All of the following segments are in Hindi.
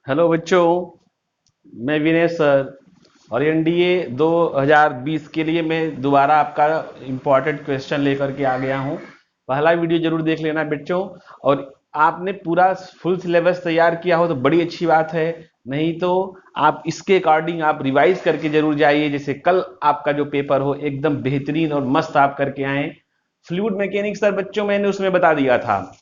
हेलो बच्चों, मैं विनय सर और एनडीए 2020 के लिए मैं दोबारा आपका इम्पोर्टेंट क्वेश्चन लेकर के आ गया हूँ। पहला वीडियो जरूर देख लेना बच्चों। और आपने पूरा फुल सिलेबस तैयार किया हो तो बड़ी अच्छी बात है, नहीं तो आप इसके अकॉर्डिंग आप रिवाइज करके जरूर जाइए, जैसे कल आपका जो पेपर हो एकदम बेहतरीन और मस्त आप करके आए। फ्लूइड मैकेनिक्स सर बच्चों मैंने उसमें बता दिया था।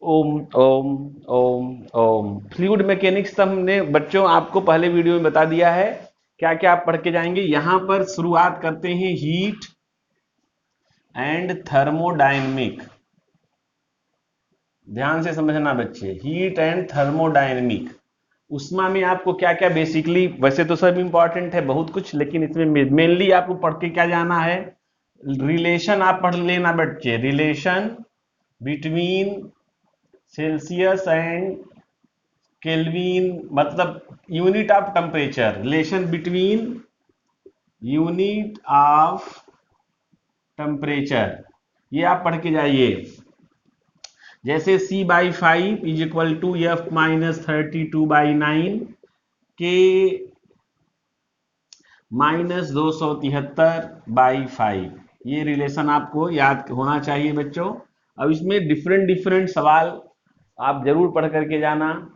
ओम ओम ओम ओम फ्लूइड मैकेनिक्स तो हमने बच्चों आपको पहले वीडियो में बता दिया है। क्या क्या आप पढ़ के जाएंगे, यहां पर शुरुआत करते हैं हीट एंड थर्मोडायनेमिक। ध्यान से समझना बच्चे, हीट एंड थर्मोडायनेमिक। उष्मा में आपको क्या क्या बेसिकली, वैसे तो सब इंपॉर्टेंट है बहुत कुछ, लेकिन इसमें मेनली आपको पढ़ के क्या जाना है, रिलेशन आप पढ़ लेना बच्चे। Relation between Celsius and Kelvin, मतलब unit of temperature, relation between unit of temperature, ये आप पढ़ के जाइए। जैसे C/5 is equal to F-32/9 के -273/5, ये रिलेशन आपको याद होना चाहिए बच्चों। अब इसमें डिफरेंट डिफरेंट सवाल आप जरूर पढ़ करके जाना।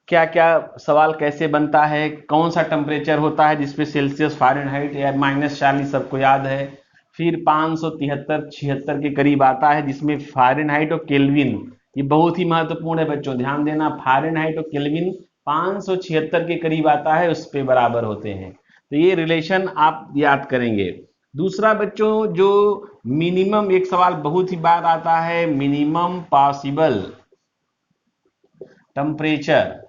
क्या क्या सवाल कैसे बनता है, कौन सा टेम्परेचर होता है जिसपे सेल्सियस फ़ारेनहाइट या -40 सबको याद है। फिर 573 76 के करीब आता है जिसमें फ़ारेनहाइट और केल्विन, ये बहुत ही महत्वपूर्ण है बच्चों, ध्यान देना। फ़ारेनहाइट और केल्विन 576 के करीब आता है, उस पे बराबर होते हैं। तो ये रिलेशन आप याद करेंगे। दूसरा बच्चों, जो मिनिमम, एक सवाल बहुत ही बार आता है, मिनिमम पॉसिबल टेम्परेचर,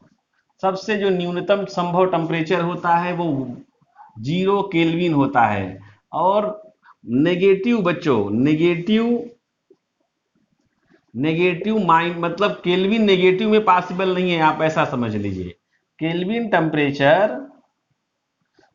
सबसे जो न्यूनतम संभव टेम्परेचर होता है वो 0 केल्विन होता है। और नेगेटिव बच्चों, नेगेटिव नेगेटिव माइन मतलब केल्विन नेगेटिव में पॉसिबल नहीं है, आप ऐसा समझ लीजिए। Kelvin temperature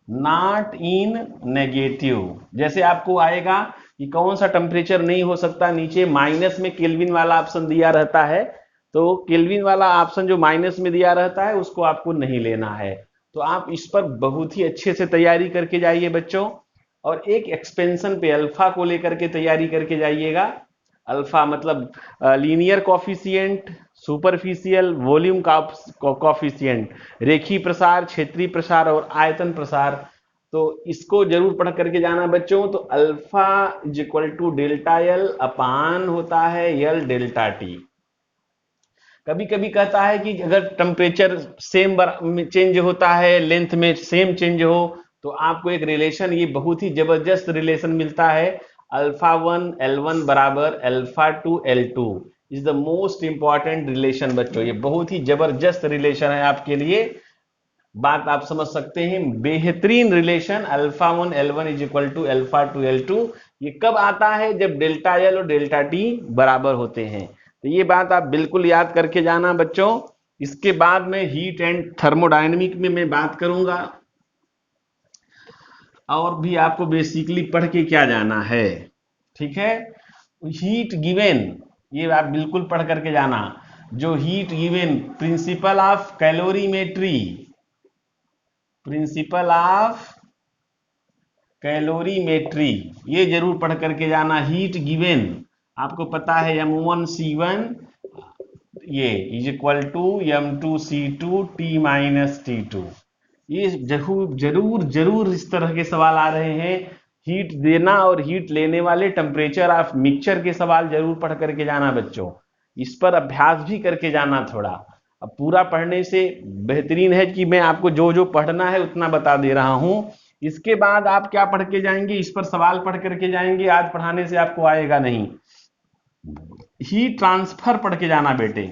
not in negative, जैसे आपको आएगा कि कौन सा टेम्परेचर नहीं हो सकता, नीचे माइनस में केल्विन वाला ऑप्शन दिया रहता है, तो केल्विन वाला ऑप्शन जो माइनस में दिया रहता है उसको आपको नहीं लेना है। तो आप इस पर बहुत ही अच्छे से तैयारी करके जाइए बच्चों। और एक एक्सपेंशन पे अल्फा को लेकर के तैयारी करके जाइएगा। अल्फा मतलब linear coefficient, superficial volume coefficient, रेखी प्रसार, क्षेत्रीय प्रसार और आयतन प्रसार। तो इसको जरूर पढ़ करके जाना बच्चों। तो alpha is equal to delta L upon होता है एल डेल्टा टी। कभी कभी कहता है कि अगर टेम्परेचर सेम चेंज होता है, लेंथ में सेम चेंज हो, तो आपको एक रिलेशन, ये बहुत ही जबरदस्त रिलेशन मिलता है, α1 L1 बराबर α2 L2 is the most important relation बच्चों। ये बहुत ही जबरदस्त रिलेशन है आपके लिए, बात आप समझ सकते हैं, बेहतरीन relation. α1 L1 is equal to α2 L2, ये कब आता है, जब डेल्टा एल और डेल्टा टी बराबर होते हैं। तो ये बात आप बिल्कुल याद करके जाना बच्चों। इसके बाद में हीट एंड थर्मोडायनेमिक में मैं बात करूंगा, और भी आपको बेसिकली पढ़ के क्या जाना है, ठीक है। हीट गिवन, ये आप बिल्कुल पढ़ करके जाना। जो heat given, principle of calorimetry, principle of calorimetry, ये जरूर पढ़ करके जाना। हीट गिवन आपको पता है M1C1 ये is equal to M2C2 T-T2, ये जरूर जरूर जरूर इस तरह के सवाल आ रहे हैं। हीट देना और हीट लेने वाले टेम्परेचर ऑफ मिक्सचर के सवाल जरूर पढ़ करके जाना बच्चों। इस पर अभ्यास भी करके जाना थोड़ा। अब पूरा पढ़ने से बेहतरीन है कि मैं आपको जो जो पढ़ना है उतना बता दे रहा हूं। इसके बाद आप क्या पढ़ के जाएंगे, इस पर सवाल पढ़ करके जाएंगे, आज पढ़ाने से आपको आएगा नहीं। हीट ट्रांसफर पढ़ के जाना बेटे,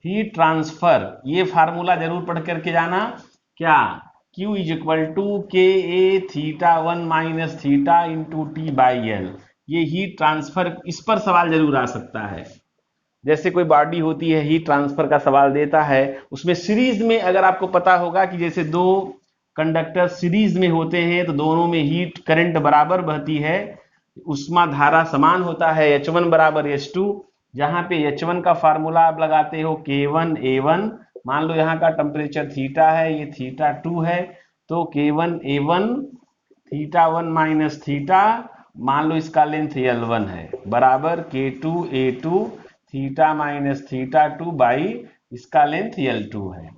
हीट ट्रांसफर, ये फार्मूला जरूर पढ़ करके जाना। क्या, Q is equal to KA θ1 - θ × T/L, ये हीट ट्रांसफर, इस पर सवाल जरूर आ सकता है। जैसे कोई बॉडी होती है, हीट ट्रांसफर का सवाल देता है, उसमें सीरीज में अगर आपको पता होगा कि जैसे दो कंडक्टर सीरीज में होते हैं तो दोनों में हीट करंट बराबर बहती है, उष्मा धारा समान होता है, H1 बराबर H2, जहां पे H1 का फार्मूला आप लगाते हो K1A1 मान लो यहाँ का टेम्परेचर थीटा है, ये थीटा 2 है, तो K1A1 थीटा 1 माइनस थीटा, मान लो इसका लेंथ L1 है, बराबर K2A2 theta minus theta 2 by इसका लेंथ L2 है।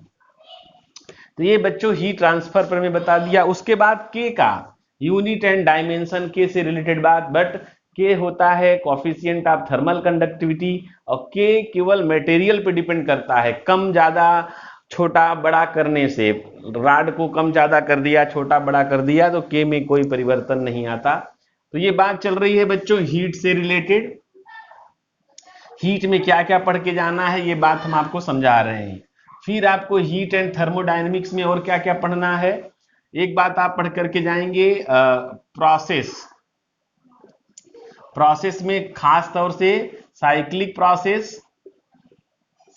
तो ये बच्चों हीट ट्रांसफर पर मैं बता दिया। उसके बाद के का यूनिट एंड डायमेंशन, के से रिलेटेड बात, बट के होता है कोफिशिएंट ऑफ थर्मल कंडक्टिविटी, और के केवल मटेरियल पे डिपेंड करता है, कम ज्यादा छोटा बड़ा करने से, रॉड को कम ज्यादा कर दिया, छोटा बड़ा कर दिया, तो के में कोई परिवर्तन नहीं आता। तो ये बात चल रही है बच्चों हीट से रिलेटेड। हीट में क्या क्या पढ़ के जाना है ये बात हम आपको समझा रहे हैं। फिर आपको हीट एंड थर्मोडायनेमिक्स में और क्या क्या पढ़ना है, एक बात आप पढ़ करके जाएंगे, प्रोसेस। प्रोसेस में खास तौर से साइक्लिक प्रोसेस,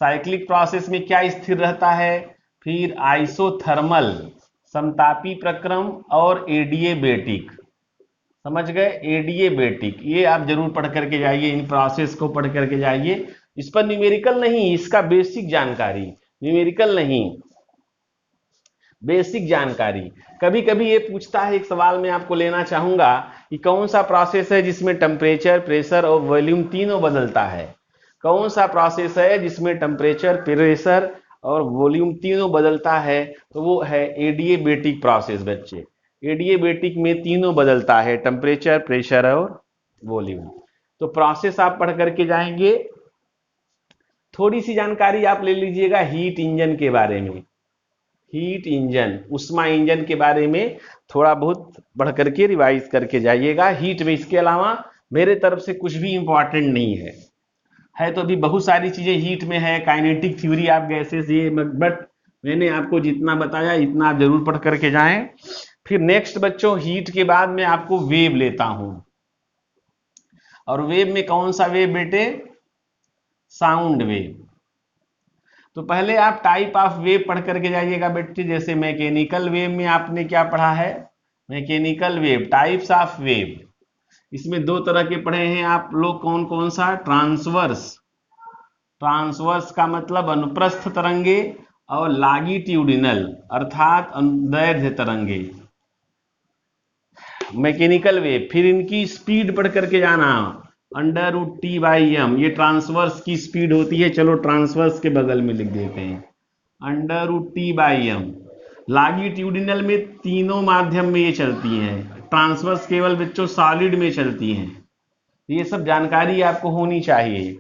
साइक्लिक प्रोसेस में क्या स्थिर रहता है, फिर आइसोथर्मल समतापी प्रक्रम, और एडिएबेटिक, समझ गए, एडिएबेटिक, ये आप जरूर पढ़ करके जाइए, इन प्रोसेस को पढ़ करके जाइए। इस पर न्यूमेरिकल नहीं, इसका बेसिक जानकारी, न्यूमेरिकल नहीं, बेसिक जानकारी। कभी कभी ये पूछता है, एक सवाल में आपको लेना चाहूंगा कि कौन सा प्रोसेस है जिसमें टेम्परेचर, प्रेशर और वॉल्यूम तीनों बदलता है, कौन सा प्रोसेस है जिसमें टेम्परेचर, प्रेशर और वॉल्यूम तीनों बदलता है, तो वो है एडिएबेटिक प्रोसेस बच्चे। एडिएबेटिक में तीनों बदलता है, टेम्परेचर, प्रेशर और वॉल्यूम। तो प्रोसेस आप पढ़ करके जाएंगे। थोड़ी सी जानकारी आप ले लीजिएगा हीट इंजन के बारे में, हीट इंजन, उष्मा इंजन के बारे में थोड़ा बहुत बढ़ करके रिवाइज करके जाइएगा हीट में। इसके अलावा मेरे तरफ से कुछ भी इंपॉर्टेंट नहीं है तो अभी बहुत सारी चीजें हीट में है, काइनेटिक थ्योरी ऑफ गैसेस, ये, बट मैंने आपको जितना बताया इतना आप जरूर पढ़ करके जाएं। फिर नेक्स्ट बच्चों हीट के बाद में आपको वेव लेता हूं, और वेव में कौन सा वेव बेटे, साउंड वेव। तो पहले आप टाइप ऑफ वेव पढ़ करके जाइएगा बेटे। जैसे मैकेनिकल वेव में आपने क्या पढ़ा है, mechanical wave, types of wave, इसमें दो तरह के पढ़े हैं आप लोग, कौन कौन सा, ट्रांसवर्स, ट्रांसवर्स का मतलब अनुप्रस्थ तरंगे, और लॉन्गिट्यूडिनल अर्थात अनुदैर्ध्य तरंगे, मैकेनिकल वेव। फिर इनकी स्पीड पढ़ करके जाना, √T/m, ये ट्रांसवर्स की स्पीड होती है, चलो ट्रांसवर्स के बगल में लिख देते हैं, √T/m। लॉन्गिट्यूडिनल में तीनों माध्यम में ये चलती हैं, ट्रांसवर्स केवल बच्चों सॉलिड में चलती हैं। ये सब जानकारी आपको होनी चाहिए।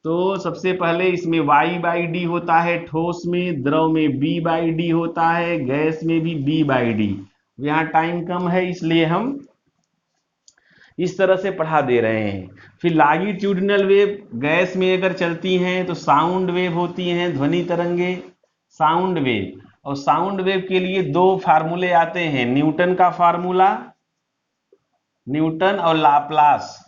तो सबसे पहले इसमें Y/D होता है, ठोस में, द्रव में B/D होता है, गैस में भी B/D। यहाँ टाइम कम है इसलिए हम इस तरह से पढ़ा दे रहे हैं। फिर लॉन्गिट्यूडिनल वेव गैस में अगर चलती हैं तो साउंड वेव होती हैं, ध्वनि तरंगे, साउंड वेव। और साउंड वेव के लिए दो फार्मूले आते हैं, न्यूटन का फार्मूला, न्यूटन, और लाप्लास,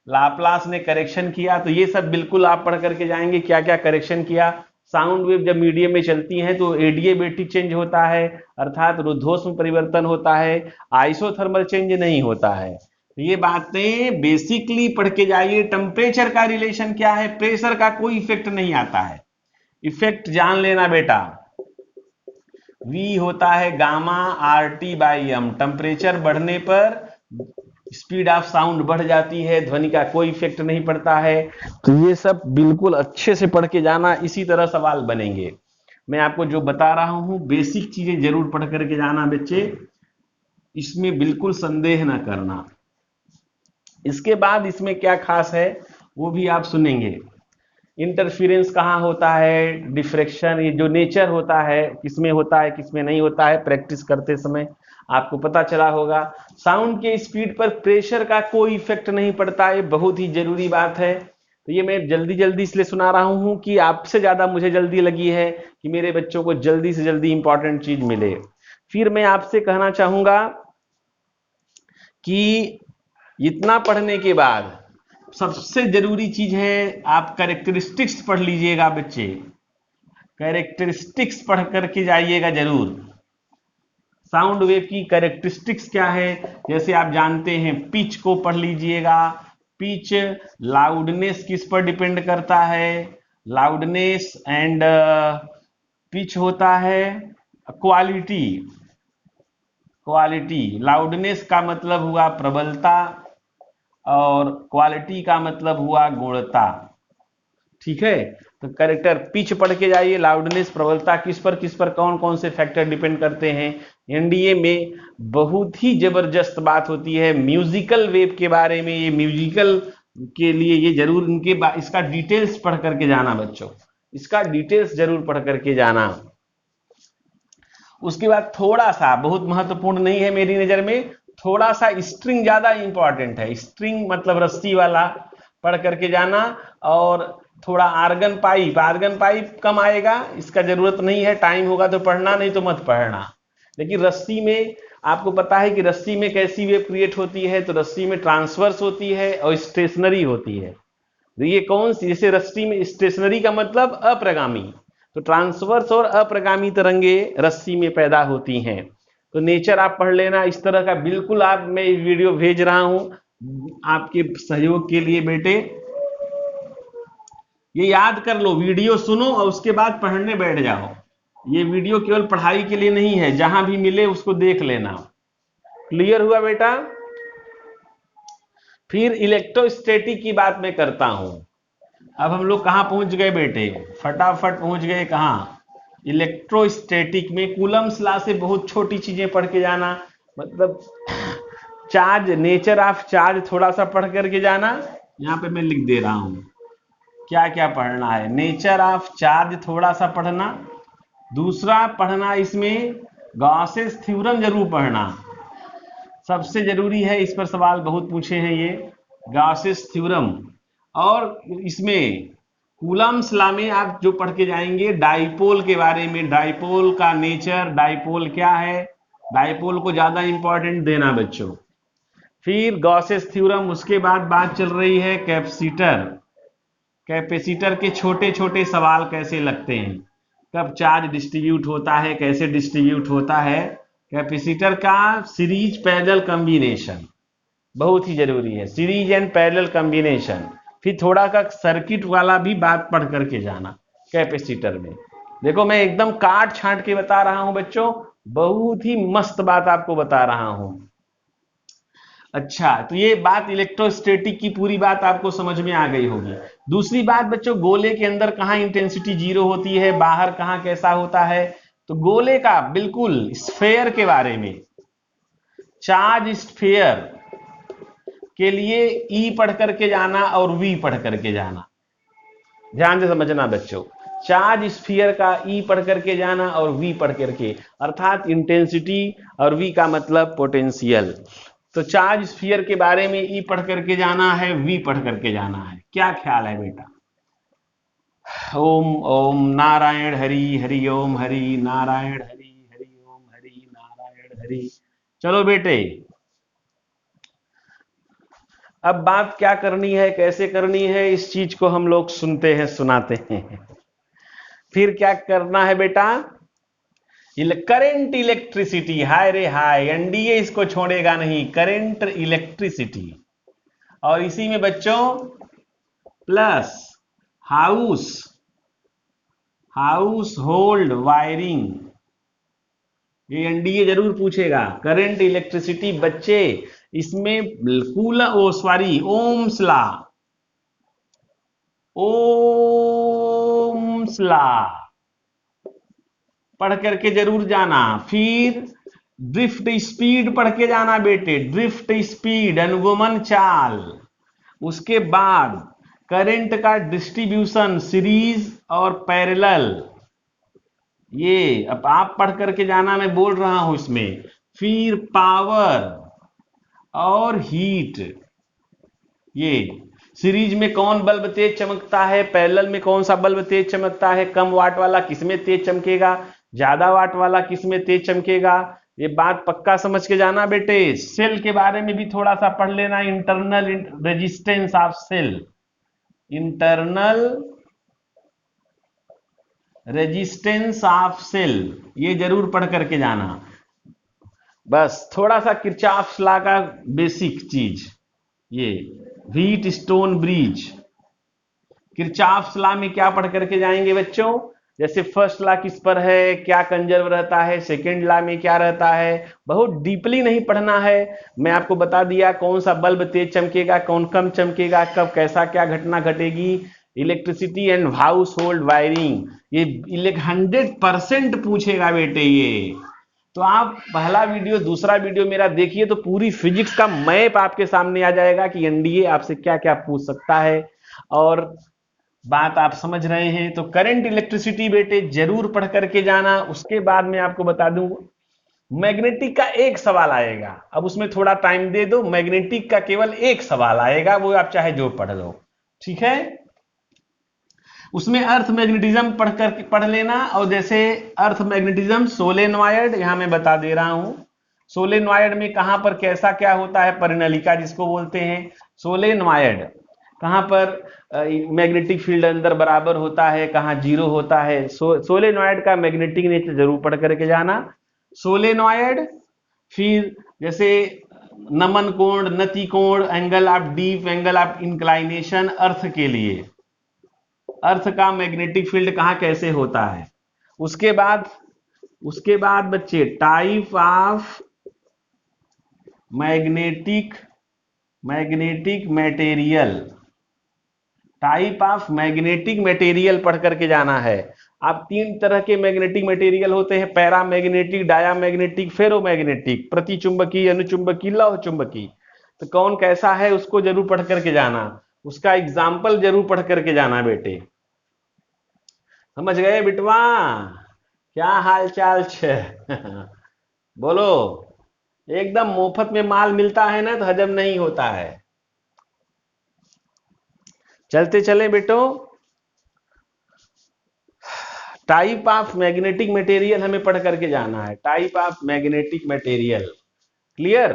लाप्लास ने करेक्शन किया। तो ये सब बिल्कुल आप पढ़ करके जाएंगे क्या क्या करेक्शन किया। साउंड वेव जब मीडियम में चलती हैं तो एडिएबेटिक चेंज होता है, अर्थात रुद्धोष्म परिवर्तन होता है, आइसोथर्मल चेंज नहीं होता है। तो ये बातें बेसिकली पढ़ के जाइए। टेम्परेचर का रिलेशन क्या है, प्रेशर का कोई इफेक्ट नहीं आता है, इफेक्ट जान लेना बेटा। V होता है गामा RT/m, टेम्परेचर बढ़ने पर स्पीड ऑफ साउंड बढ़ जाती है, ध्वनि का कोई इफेक्ट नहीं पड़ता है। तो ये सब बिल्कुल अच्छे से पढ़ के जाना, इसी तरह सवाल बनेंगे। मैं आपको जो बता रहा हूं बेसिक चीजें जरूर पढ़ करके जाना बच्चे, इसमें बिल्कुल संदेह ना करना। इसके बाद इसमें क्या खास है वो भी आप सुनेंगे। इंटरफेरेंस कहाँ होता है, डिफ्रैक्शन, ये जो नेचर होता है किसमें होता है किसमें नहीं होता है, प्रैक्टिस करते समय आपको पता चला होगा। साउंड के स्पीड पर प्रेशर का कोई इफेक्ट नहीं पड़ता है, बहुत ही जरूरी बात है। तो ये मैं जल्दी जल्दी इसलिए सुना रहा हूं कि आपसे ज्यादा मुझे जल्दी लगी है कि मेरे बच्चों को जल्दी से जल्दी इंपॉर्टेंट चीज मिले। फिर मैं आपसे कहना चाहूंगा कि इतना पढ़ने के बाद सबसे जरूरी चीज है, आप कैरेक्टरिस्टिक्स पढ़ लीजिएगा बच्चे, कैरेक्टरिस्टिक्स पढ़ करके जाइएगा जरूर। साउंड वेव की कैरेक्टरिस्टिक्स क्या है, जैसे आप जानते हैं पिच को पढ़ लीजिएगा। पिच, लाउडनेस किस पर डिपेंड करता है, लाउडनेस एंड पिच होता है क्वालिटी, क्वालिटी, लाउडनेस का मतलब हुआ प्रबलता और क्वालिटी का मतलब हुआ गुणता। ठीक है, तो करेक्टर पिच पढ़ के जाइए, लाउडनेस, प्रबलता, किस पर कौन कौन से फैक्टर डिपेंड करते हैं। एनडीए में बहुत ही जबरदस्त बात होती है म्यूजिकल वेव के बारे में, ये म्यूजिकल के लिए ये जरूर इसका डिटेल्स पढ़ करके जाना बच्चों, इसका डिटेल्स जरूर पढ़ करके जाना। उसके बाद थोड़ा सा, बहुत महत्वपूर्ण नहीं है मेरी नजर में, थोड़ा सा स्ट्रिंग ज्यादा इंपॉर्टेंट है, स्ट्रिंग मतलब रस्सी वाला पढ़ करके जाना। और थोड़ा आर्गन पाइप, आर्गन पाइप कम आएगा, इसका जरूरत नहीं है, टाइम होगा तो पढ़ना, नहीं तो मत पढ़ना। लेकिन रस्सी में आपको पता है कि रस्सी में कैसी वेव क्रिएट होती है, तो रस्सी में ट्रांसवर्स होती है और स्टेशनरी होती है। तो ये कौन सी, जैसे रस्सी में स्टेशनरी का मतलब अप्रगामी, तो ट्रांसवर्स और अप्रगामी तरंगे रस्सी में पैदा होती हैं। तो नेचर आप पढ़ लेना इस तरह का, बिल्कुल आप, मैं वीडियो भेज रहा हूं आपके सहयोग के लिए बेटे, ये याद कर लो, वीडियो सुनो और उसके बाद पढ़ने बैठ जाओ। ये वीडियो केवल पढ़ाई के लिए नहीं है, जहां भी मिले उसको देख लेना। क्लियर हुआ बेटा? फिर इलेक्ट्रोस्टैटिक की बात मैं करता हूं। अब हम लोग कहां पहुंच गए बेटे, फटाफट पहुंच गए कहां, इलेक्ट्रोस्टैटिक में कूलम्स लॉ से बहुत छोटी चीजें पढ़ के जाना, मतलब चार्ज, नेचर ऑफ चार्ज थोड़ा सा पढ़ करके जाना। यहां पे मैं लिख दे रहा हूं क्या क्या पढ़ना है। नेचर ऑफ चार्ज थोड़ा सा पढ़ना, दूसरा पढ़ना इसमें गॉसेस थ्योरम जरूर पढ़ना, सबसे जरूरी है, इस पर सवाल बहुत पूछे हैं ये गॉसेस थ्योरम। और इसमें कूलम्स लॉ में आप जो पढ़ के जाएंगे डाइपोल के बारे में, डाइपोल का नेचर, डाइपोल क्या है, डाइपोल को ज्यादा इंपॉर्टेंट देना बच्चों। फिर गॉसेस थ्योरम, उसके बाद बात चल रही है कैपेसिटर, कैपेसिटर के छोटे छोटे सवाल कैसे लगते हैं, कब चार्ज डिस्ट्रीब्यूट होता है, कैसे डिस्ट्रीब्यूट होता है, कैपेसिटर का सीरीज पैरेलल कॉम्बिनेशन बहुत ही जरूरी है, सीरीज एंड पैरेलल कॉम्बिनेशन। फिर थोड़ा का सर्किट वाला भी बात पढ़ करके जाना कैपेसिटर में। देखो मैं एकदम काट छांट के बता रहा हूं बच्चों, बहुत ही मस्त बात आपको बता रहा हूं। अच्छा, तो ये बात इलेक्ट्रोस्टैटिक की पूरी बात आपको समझ में आ गई होगी। दूसरी बात बच्चों, गोले के अंदर कहां इंटेंसिटी जीरो होती है, बाहर कहां कैसा होता है, तो गोले का बिल्कुल स्फेयर के बारे में, चार्ज स्फेयर के लिए ई पढ़ करके जाना और वी पढ़ करके जाना, ध्यान से समझना बच्चों, चार्ज स्फीयर का ई पढ़ करके जाना और वी पढ़ करके, अर्थात इंटेंसिटी, और वी का मतलब पोटेंशियल। तो चार्ज स्फीयर के बारे में ई पढ़ करके जाना है, वी पढ़ करके जाना है। क्या ख्याल है बेटा? ओम ओम नारायण हरि, हरि ओम हरि नारायण हरि, हरि ओम हरि नारायण हरि। चलो बेटे, अब बात क्या करनी है, कैसे करनी है, इस चीज को हम लोग सुनते हैं, सुनाते हैं। फिर क्या करना है बेटा, करंट इलेक्ट्रिसिटी, हाय रे हाय, एनडीए इसको छोड़ेगा नहीं, करंट इलेक्ट्रिसिटी। और इसी में बच्चों plus house, house hold wiring, ये एनडीए जरूर पूछेगा। करंट इलेक्ट्रिसिटी बच्चे, इसमें ओम्स लॉ, ओम्स लॉ पढ़ करके जरूर जाना। फिर ड्रिफ्ट स्पीड पढ़ के जाना बेटे, ड्रिफ्ट स्पीड, अनुगमन चाल। उसके बाद करंट का डिस्ट्रीब्यूशन, सीरीज और पैरेलल, ये अब आप पढ़ करके जाना, मैं बोल रहा हूं इसमें। फिर पावर और हीट, ये सीरीज में कौन बल्ब तेज चमकता है, पैरेलल में कौन सा बल्ब तेज चमकता है, कम वाट वाला किसमें तेज चमकेगा, ज्यादा वाट वाला किसमें तेज चमकेगा, ये बात पक्का समझ के जाना बेटे। सेल के बारे में भी थोड़ा सा पढ़ लेना, internal resistance of cell, internal resistance of cell, ये जरूर पढ़ करके जाना। बस थोड़ा सा किरचॉफ लॉ का बेसिक चीज, ये wheat stone bridge, Kirchhoff law में क्या पढ़ करके जाएंगे बच्चों, जैसे फर्स्ट लॉ किस पर है, क्या कंजर्व रहता है, सेकेंड लॉ में क्या रहता है, बहुत डीपली नहीं पढ़ना है। मैं आपको बता दिया कौन सा बल्ब तेज चमकेगा, कौन कम चमकेगा, कब कैसा क्या घटना घटेगी। Electricity and house hold wiring, ये 100% पूछेगा बेटे ये। तो आप पहला वीडियो दूसरा वीडियो मेरा देखिए तो पूरी फिजिक्स का मैप आपके सामने आ जाएगा कि एनडीए आपसे क्या क्या पूछ सकता है। और बात आप समझ रहे हैं तो करंट इलेक्ट्रिसिटी बेटे जरूर पढ़ करके जाना। उसके बाद मैं आपको बता दूं मैग्नेटिक का एक सवाल आएगा, अब उसमें थोड़ा टाइम दे दो, मैग्नेटिक का केवल एक सवाल आएगा, वो आप चाहे जो पढ़ लो, ठीक है। उसमें अर्थ मैग्नेटिज्म पढ़ लेना। और जैसे अर्थ मैग्नेटिज्म सोलेनॉइड यहां मैं बता दे रहा हूं, सोलेनॉइड में कहां पर कैसा क्या होता है, परिनलिका जिसको बोलते हैं। सोलेनॉइड कहां पर मैग्नेटिक फील्ड अंदर बराबर होता है, कहां जीरो होता है। सोलेनॉइड का मैग्नेटिक नेचर जरूर पढ़ करके जाना। सोलेनॉइड, फिर जैसे नमन कोण, नति कोण, angle of dip, angle of inclination earth के लिए, अर्थ का मैग्नेटिक फील्ड कहां कैसे होता है। उसके बाद बच्चे type of magnetic material, type of magnetic material पढ़ करके जाना है। आप तीन तरह के मैग्नेटिक मटेरियल होते हैं, पैरामैग्नेटिक, डायामैग्नेटिक, फेरोमैग्नेटिक, प्रतिचुंबकीय, अनुचुंबकीय, लौह चुंबकीय। तो कौन कैसा है उसको जरूर पढ़ करके जाना, उसका एग्जाम्पल जरूर पढ़ करके जाना बेटे। समझ गए बिटवा, क्या हाल चाल छे बोलो। एकदम मुफ्त में माल मिलता है ना तो हजम नहीं होता है। चलते चले बेटो, टाइप ऑफ मैग्नेटिक मटेरियल हमें पढ़ करके जाना है, type of magnetic material, clear.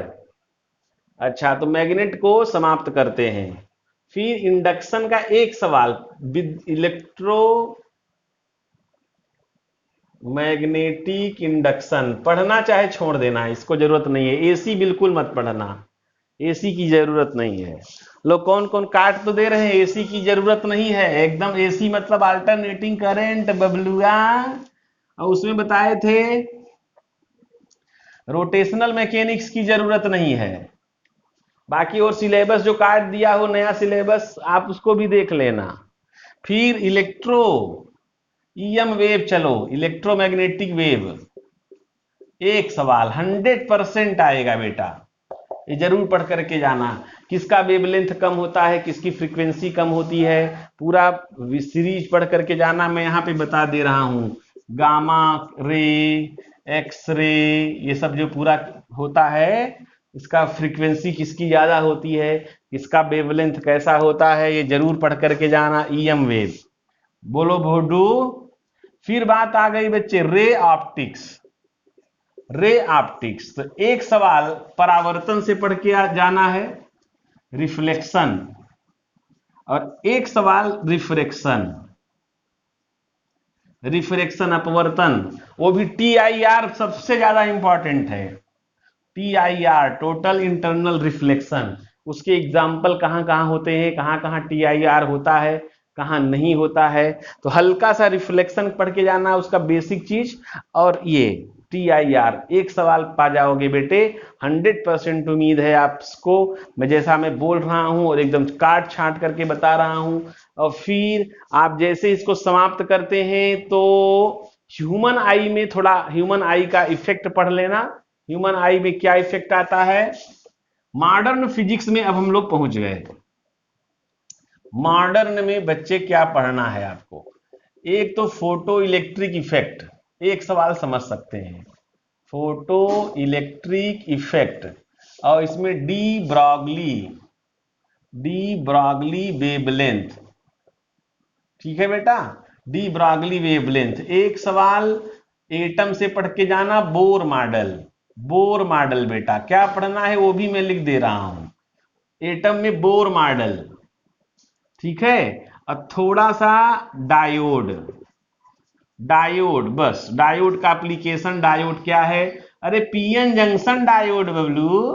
अच्छा तो मैग्नेट को समाप्त करते हैं। फिर इंडक्शन का एक सवाल, इलेक्ट्रो मैग्नेटिक इंडक्शन पढ़ना चाहे छोड़ देना, इसको जरूरत नहीं है। एसी बिल्कुल मत पढ़ना, एसी की जरूरत नहीं है। लोग कौन कौन काट तो दे रहे हैं, एसी की जरूरत नहीं है एकदम। एसी मतलब अल्टरनेटिंग करंट बबलुआ, और उसमें बताए थे रोटेशनल मैकेनिक्स की जरूरत नहीं है। बाकी और सिलेबस जो काट दिया हो नया सिलेबस आप उसको भी देख लेना। फिर इलेक्ट्रो ईएम वेव, चलो इलेक्ट्रोमैग्नेटिक वेव, एक सवाल 100% आएगा बेटा, ये जरूर पढ़ करके जाना। किसका वेवलेंथ कम होता है, किसकी फ्रीक्वेंसी कम होती है, पूरा सीरीज पढ़ करके जाना। मैं यहाँ पे बता दे रहा हूँ, गामा रे, एक्स रे, ये सब जो पूरा होता है, इसका फ्रीक्वेंसी किसकी ज्यादा होती है, किसका वेवलेंथ कैसा होता है, ये जरूर पढ़ करके जाना। ईएम वेव, बोलो भोडू। फिर बात आ गई बच्चे रे ऑप्टिक्स, रे ऑप्टिक्स। तो एक सवाल परावर्तन से पढ़ के जाना है, रिफ्लेक्शन, और एक सवाल रिफ्रैक्शन, रिफ्रैक्शन अपवर्तन, वो भी टीआईआर सबसे ज्यादा इंपॉर्टेंट है। टीआईआर टोटल इंटरनल रिफ्लेक्शन, उसके एग्जाम्पल कहां कहां होते हैं, कहां कहां टीआईआर होता है, कहां नहीं होता है। तो हल्का सा रिफ्लेक्शन पढ़ के जाना, उसका बेसिक चीज, और ये टीआईआर एक सवाल पा जाओगे बेटे। 100% उम्मीद है आपको, मैं जैसा मैं बोल रहा हूं और एकदम काट छांट करके बता रहा हूं। और फिर आप जैसे इसको समाप्त करते हैं तो ह्यूमन आई में थोड़ा, ह्यूमन आई का इफेक्ट पढ़ लेना। ह्यूमन आई में क्या इफेक्ट आता है, मॉडर्न फिजिक्स में अब हम लोग पहुंच गए। मॉडर्न में बच्चे क्या पढ़ना है आपको, एक तो फोटो इलेक्ट्रिक इफेक्ट, एक सवाल समझ सकते हैं, फोटो इलेक्ट्रिक इफेक्ट, और इसमें डी ब्रॉगली वेवलेंथ, ठीक है बेटा, डी ब्रॉगली वेवलेंथ। एक सवाल एटम से पढ़ के जाना, बोर मॉडल बेटा क्या पढ़ना है वो भी मैं लिख दे रहा हूं, एटम में बोर मॉडल, ठीक है। और थोड़ा सा डायोड, बस डायोड का एप्लीकेशन, डायोड क्या है, अरे PN junction diode Bablu,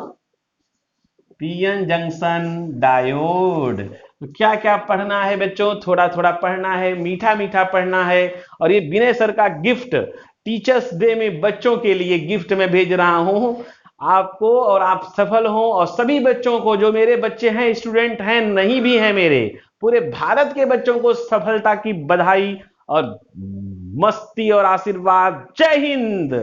PN junction diode, तो क्या क्या पढ़ना है बच्चों, थोड़ा थोड़ा पढ़ना है, मीठा मीठा पढ़ना है। और ये विनय सर का गिफ्ट टीचर्स डे में बच्चों के लिए गिफ्ट में भेज रहा हूं आपको, और आप सफल हो। और सभी बच्चों को, जो मेरे बच्चे हैं, स्टूडेंट हैं, नहीं भी हैं मेरे, पूरे भारत के बच्चों को सफलता की बधाई और मस्ती और आशीर्वाद। जय हिंद।